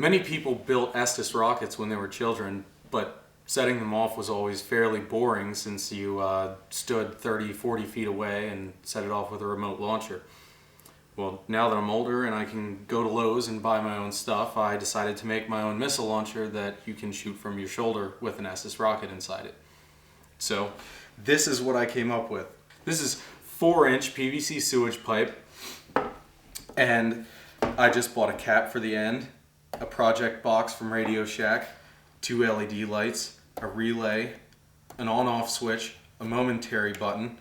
Many people built Estes rockets when they were children, but setting them off was always fairly boring since you stood 30, 40 feet away and set it off with a remote launcher. Well, now that I'm older and I can go to Lowe's and buy my own stuff, I decided to make my own missile launcher that you can shoot from your shoulder with an Estes rocket inside it. So this is what I came up with. This is 4-inch PVC sewage pipe, and I just bought a cap for the end, a project box from Radio Shack, 2 LED lights, a relay, an on-off switch, a momentary button,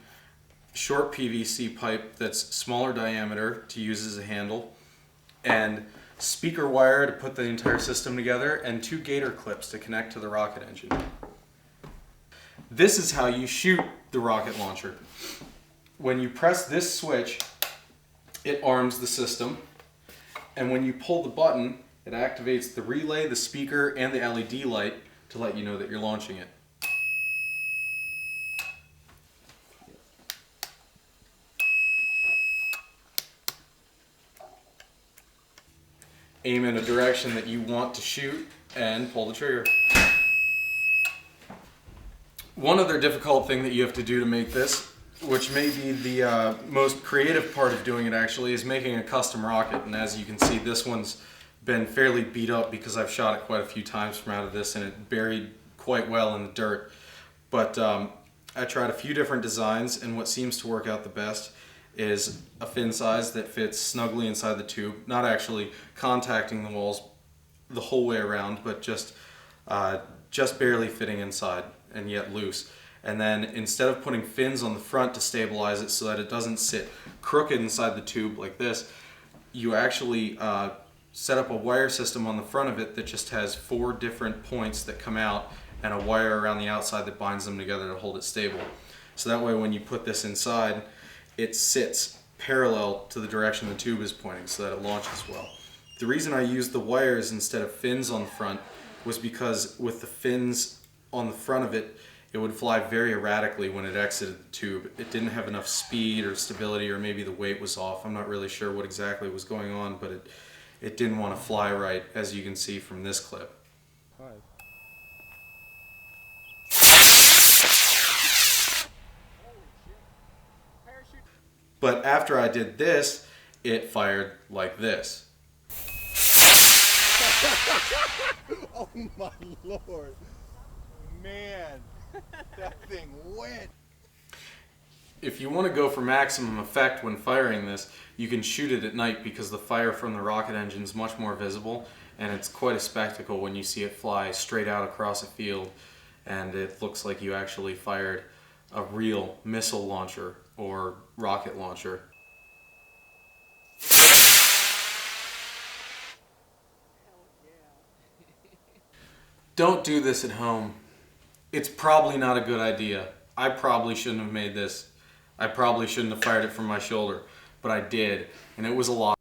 short PVC pipe that's smaller diameter to use as a handle, and speaker wire to put the entire system together, and 2 gator clips to connect to the rocket engine. This is how you shoot the rocket launcher. When you press this switch, it arms the system, and when you pull the button, it activates the relay, the speaker, and the LED light to let you know that you're launching it. Aim in a direction that you want to shoot and pull the trigger. One other difficult thing that you have to do to make this, which may be the most creative part of doing it actually, is making a custom rocket. And as you can see, this one's been fairly beat up because I've shot it quite a few times from out of this and it buried quite well in the dirt. But I tried a few different designs, and what seems to work out the best is a fin size that fits snugly inside the tube, not actually contacting the walls the whole way around, but just barely fitting inside and yet loose. And then instead of putting fins on the front to stabilize it so that it doesn't sit crooked inside the tube like this, you actually set up a wire system on the front of it that just has 4 different points that come out and a wire around the outside that binds them together to hold it stable. So that way when you put this inside, it sits parallel to the direction the tube is pointing so that it launches well. The reason I used the wires instead of fins on the front was because with the fins on the front of it, it would fly very erratically when it exited the tube. It didn't have enough speed or stability, or maybe the weight was off. I'm not really sure what exactly was going on, but it didn't want to fly right, as you can see from this clip. But after I did this, it fired like this. Oh my lord. Man, that thing went. If you want to go for maximum effect when firing this, you can shoot it at night because the fire from the rocket engine is much more visible, and it's quite a spectacle when you see it fly straight out across a field and it looks like you actually fired a real missile launcher or rocket launcher. Don't do this at home. It's probably not a good idea. I probably shouldn't have made this. I probably shouldn't have fired it from my shoulder, but I did, and it was a lot.